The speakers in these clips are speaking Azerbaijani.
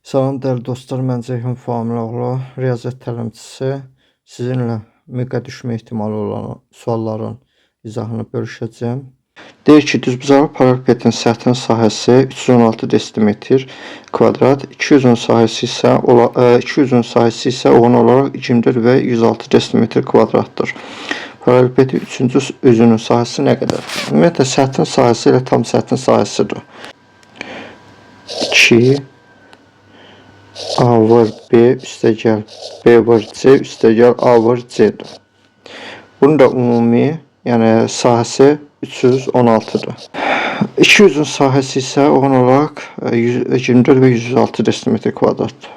Salam dəyərli dostlar, mən Ceyhun Familoğlu, riyaziyyat təlimçisi. Sizinlə miqə düşmə ehtimalı olan sualların izahını bölüşəcəm. Deyir ki, düzbucaqlı paralelpetin səthinin sahəsi 316 desimetr kvadrat, 2 üzün sahəsi isə oğan olaraq 24 və 106 desimetr kvadratdır. Paralelpetin 3-cü üzünün sahəsi nə qədərdir? Ümumiyyətlə, səthin sahəsi ilə tam səthin sahəsidir. 2 A vur B üstəgəl B vur C üstəgəl A vur C'dir. Bunun da ümumi, yəni sahəsi 316'dır. 2 üzün sahəsi isə oğan olaraq 24 və 106 desimetr kvadratdır.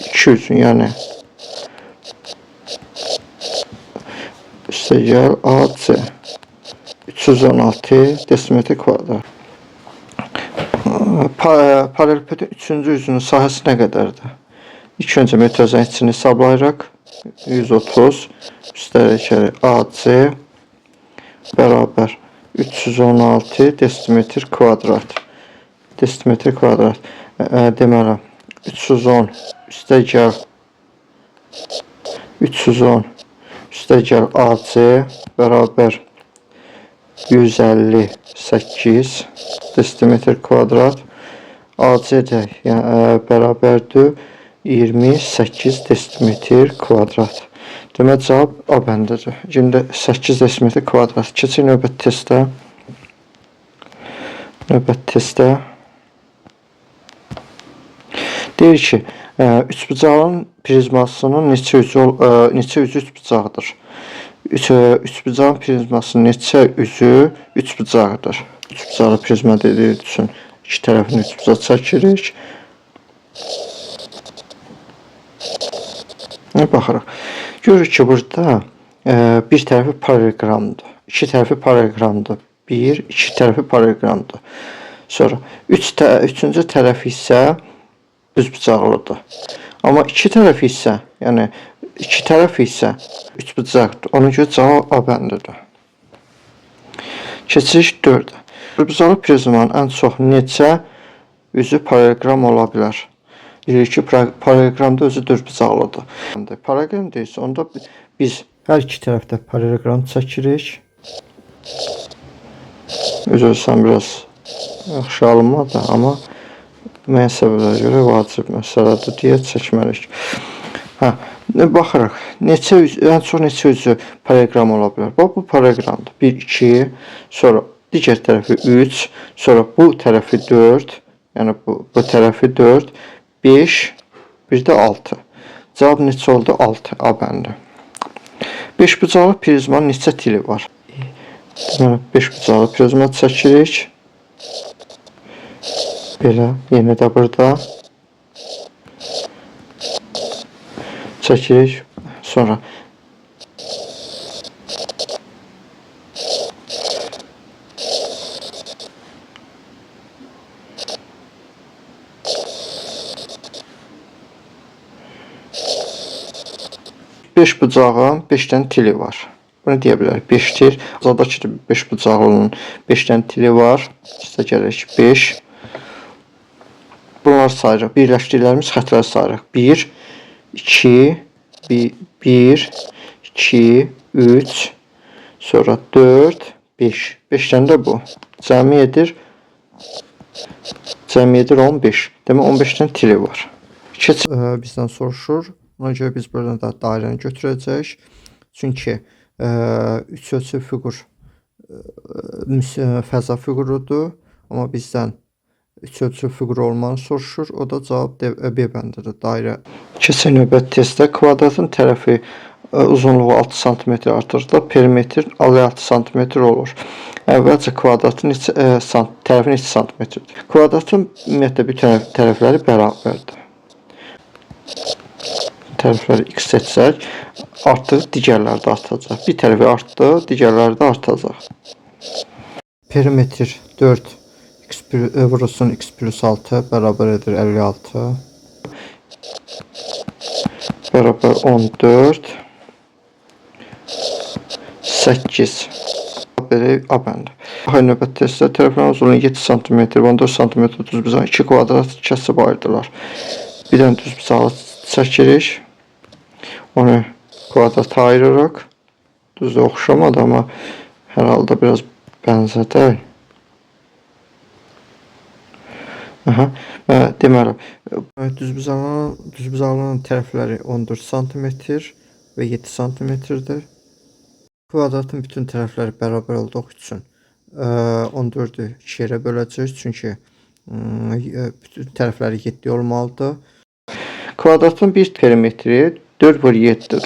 2 üzün, yəni üstəgəl AC 316 desimetr kvadrat. Paralelpetin 3-cü üzünün sahəsi nə qədərdir? İlk öncə metrajın içini hesablayırıq. 130 üstəgəl AC bərabər 316 desimetr kvadrat. Desimetr kvadrat. Deməli, 310 üstəgəl AC bərabər 158 desimetr kvadrat. AC də bərabərdir 28 desimetr kvadrat. Demək, cavab A bəndidir. Şimdi 8 desimetr kvadrat. Keçək növbəti testə. Deyir ki, üçbucağın prizmasının neçə üzü üçbucaqdır? Üçbucağın prizmasının neçə üzü üçbucaqdır? Üçbucaqlı prizma dediyi üçün iki tərəfini üçbucaq çəkirik. Baxırıq. Görürük ki, burada bir tərəfi paralelogramdır. İki tərəfi paralelogramdır. İki tərəfi paralelogramdır. Sonra üçüncü tərəfi isə düzbucaqlıdır. Amma iki tərəfi isə, yəni iki tərəf isə üçbucaqdır. Ona görə cavab A bəndidir. Keçirik 4-ə. Düzbucaqlı prizmanın ən çox neçə üzü paralelogram ola bilər? Deyir ki, paralelogramda özü düzbucaqlıdır. Paralelogram deyilsə, onda biz hər iki tərəfdə paralelogram çəkirik. Üzrsən biraz yaxşı alınmadı, amma müəyyən səbəblərə görə vacib məsələdir deyə çəkməliyik. Baxırıq, ən çox neçə üzü paralelogram ola bilər? Bu paralelogramdır. 1, 2, sonra digər tərəfi 3, sonra bu tərəfi 4, yəni bu tərəfi 4, 5, bir də 6. Cavab neçə oldu? 6. A bəndi. Beşbucaqlı prizmanın neçə tili var? Deməli, beşbucaqlı prizma çəkirik. Belə, yenə də burada çəkirik. Sonra beşbucağın 5 dənə tili var. Bunu deyə bilərik. 5 til. Azadakı beşbucaqlının 5 dənə tili var. İşte gəlir 5. Bunlar sayırıq. Birləşdiklərimiz xətləri sayırıq. 1, 2, 1, 2, 3, sonra 4, 5. 5 dənə də bu. Cəmi edir 15. Demək 15 dənə tili var. Bizdən soruşur. Ona görə biz buradan da dairəni götürəcəyik. Çünki 3 ölçü fiqur fəza fiqurudur. Amma bizdən 3 ölçü fiqur olmanı soruşur. O da cavab B bəndidir, dairə. Keçək növbəti testdə. Kvadratın tərəfi uzunluğu 6 sm artırdıqda perimetr 56 sm olur. Əvvəlcə kvadratın tərəfi neçə santimetrdir? Kvadratın ümumiyyətlə bütün tərəfləri bərabərdir. Tərəfləri x seçsək, artıq digərləri də artacaq. Bir tərəfi artdı, digərləri də artacaq. Perimetr 4 vurulsun x plus 6 bərabər edir 56. Bərabər 14. 8. Belə A bəndi. Növbəti testdə tərəflərin uzunluğu 7 cm, 14 cm düzbucağın 2 kvadrat kəsib ayırdılar. Bir dənə düz bucağı çəkirik. Onu kvadrata ayırırıq. Düz oxşamadı, amma hər halda biraz bənzədək. Deməli, düzbucağının tərəfləri 14 sm və 7 sm-dir. Kvadratın bütün tərəfləri bərabər olduğu üçün 14-ü 2 yerə böləcəyik, çünki bütün tərəfləri 7 olmalıdır. Kvadratın bir perimetri 4/7-dir.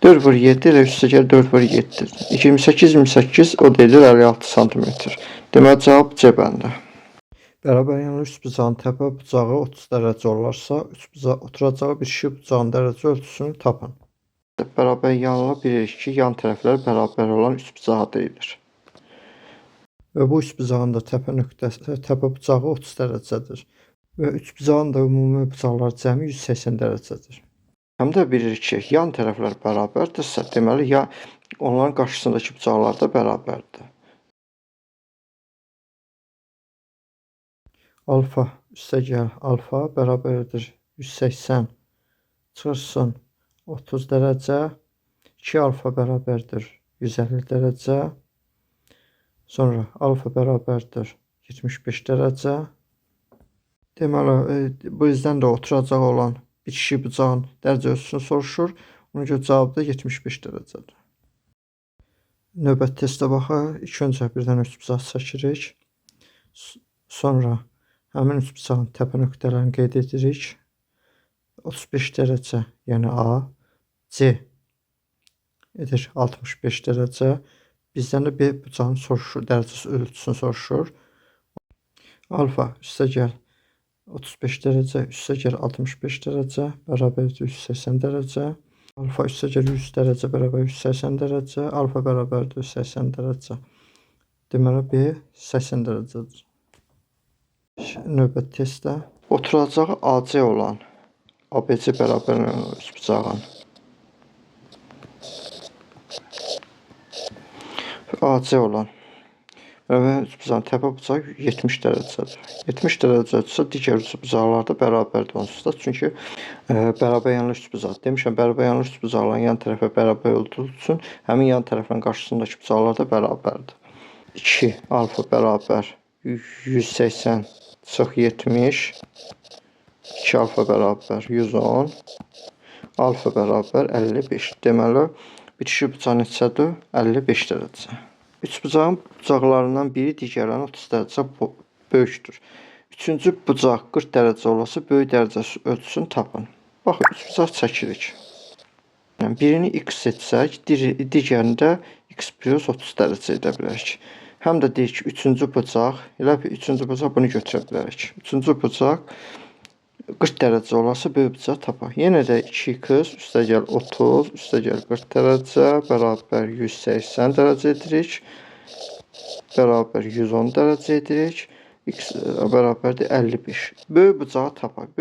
4/7 ilə üstəgəl 4/7-dir. 28 o da edir 56 sm. Deməli, cavab C bəndə. Bərabər yanlı üçbucağın təpə bucağı 30 dərəcə olarsa, oturacağı bir şiş bucağın dərəcə ölçüsünü tapın. Bərabər yanlı bilirik ki, yan tərəflər bərabər olan üçbucağa deyilir. Və bu üçbucağın da təpə bucağı 30 dərəcədir. Və üçbucağın da ümumi bucaqlar cəmi 180 dərəcədir. Həm də bilirik ki, yan tərəflər bərabərdirsə, deməli, onların qarşısındakı bucaqlar da bərabərdir. Alfa üstəgəl alfa bərabərdir 180 çıxırsın 30 dərəcə. 2 alfa bərabərdir 150 dərəcə. Sonra alfa bərabərdir 75 dərəcə. Deməli, bizdən də oturacaq olan bitişik bucağın dərəcə ölçüsünü soruşur. Ona görə cavab da 75 dərəcədir. Növbəti testə baxaq. İlk öncə bir dənə üçbucaq çəkirik. Sonra həmin üçbucağın təpə nöqtələrini qeyd edirik. 35 dərəcə, yəni A. C edir 65 dərəcə. Bizdən də B bucağın dərəcəsi ölçüsünü soruşur. Alfa üstəgəl 35 dərəcə, üstəgəl 65 dərəcə, bərabərdir 180 dərəcə. Alfa üstəgəl 100 dərəcə, bərabər 180 dərəcə. Alfa bərabərdir 80 dərəcə. Deməli, B 80 dərəcədir. Növbəti testdə oturacağı AC olan ABC bərabər üçbucağın AC olan üçbucağın təpə bucağı 70 dərəcədir. 70 dərəcədirsə, digər üçbucaqlar da bərabərdir onsuz da. Çünki bərabər yanlı üçbucaq. Demişəm, bərabər yanlı üçbucaqların yan tərəfə bərabər olduğu üçün həmin yan tərəfin qarşısındakı bucaqlar da bərabərdir. 2 alfa bərabər 180 çox 70. 2 alfa bərabər 110. Alfa bərabər 55. Deməli, bitişik bucaq neçədir? 55 dərəcə. Üçbucağın bucaqlarından biri digərlərindən 30 dərəcə böyükdür. Üçüncü bucaq 40 dərəcə olsa, böyük dərəcəsi ölçüsünü tapın. Baxın, üçbucaq çəkirik. Birini x etsək, digərini də x plus 30 dərəcə edə bilərik. Həm də deyir ki, üçüncü bucaq, elə üçüncü bucaq bunu götürə bilərik. Üçüncü bucaq 40 dərəcə olarsa, böyük bucaq tapaq. Yenə də 2x üstəgəl 30, üstəgəl 40 dərəcə, bərabər 180 dərəcə edirik. Bərabər 110 dərəcə edirik. X bərabərdir 55. Böyük bucağı tapaq.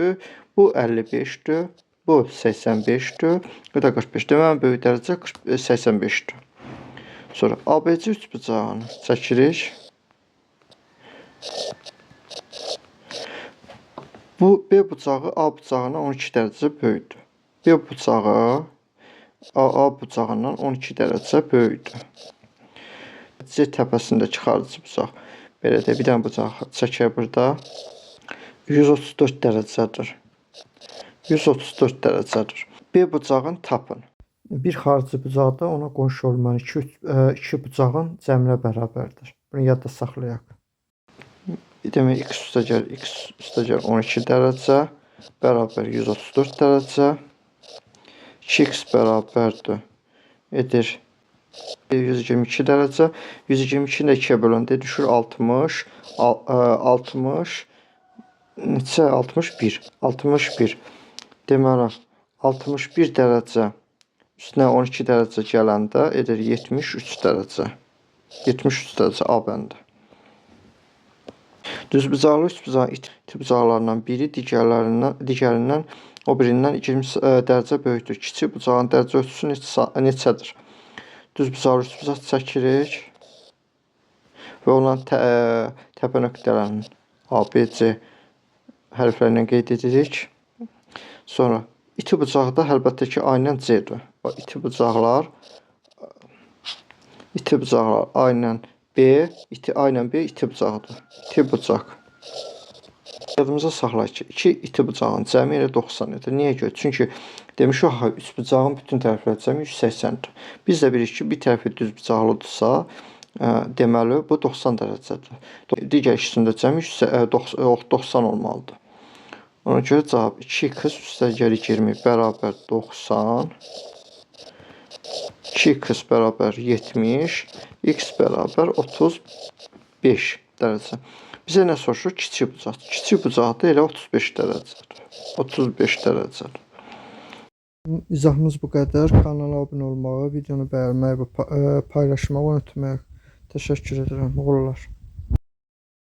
Bu 55'dir, bu 85'dir, bu da 45. Deməli, böyük dərəcə 85'dir. Sonra ABC üçbucağını çəkirik. Bu B bucağı A bucağından 12 dərəcə böyükdür. B bucağı A bucağından 12 dərəcə böyükdür. C təpəsindəki xarici bucaq. Belə də bir dənə bucaq çəkək burada. 134 dərəcədir. 134 dərəcədir. B bucağını tapın. Bir xarici bucaq da ona qonşu olmayan iki bucağın cəminə bərabərdir. Bunu yadda saxlayaq. Demək, x üstəgəl 12 dərəcə, bərabər 134 dərəcə. 2x bərabərdir, edir 122 dərəcə. 122-ni də 2-yə böləndə düşür 60. 60 neçə? 61. 61. Deməli, 61 dərəcə üstünə 12 dərəcə gələndə edir 73 dərəcə. 73 dərəcə A bəndi. Düzbucaqlı üçbucağın iti bucaqlarından biri digərindən o birindən 20 dərəcə böyükdür. Kiçik bucağın dərəcə ölçüsü neçədir? Düzbucaqlı üçbucaq çəkirik və onların təpə nöqtələrinin ABC hərflərindən qeyd edirik. Sonra iti bucaq da əlbəttə ki, A ilə C-dir. İti bucaqlar A ilə B, A ilə B iti bucaqdır. İti bucaq. Yadımıza saxlayaq ki, 2 iti bucağın cəmi elə 90-dır. Niyə görə? Çünki demişik axı 3 bucağın bütün tərəfləri cəmi 180-dir. Biz də bilirik ki, bir tərəfi düz bucaqlıdırsa, deməli bu 90 dərəcədir. Digər ikisində cəmi 90 olmalıdır. Ona görə cavab 2x üstəgəlik 20 bərabər 90, 2x bərabər 70, x bərabər 35 dərəcə. Bizə nə soruşur? Kiçik bucaq. Kiçik bucaq da elə 35 dərəcədir. 35 dərəcədir. İzahımız bu qədər. Kanala abunə olmağı, videonu bəyənməyi və paylaşmağı unutmayaq. Təşəkkür edirəm. Uğurlar.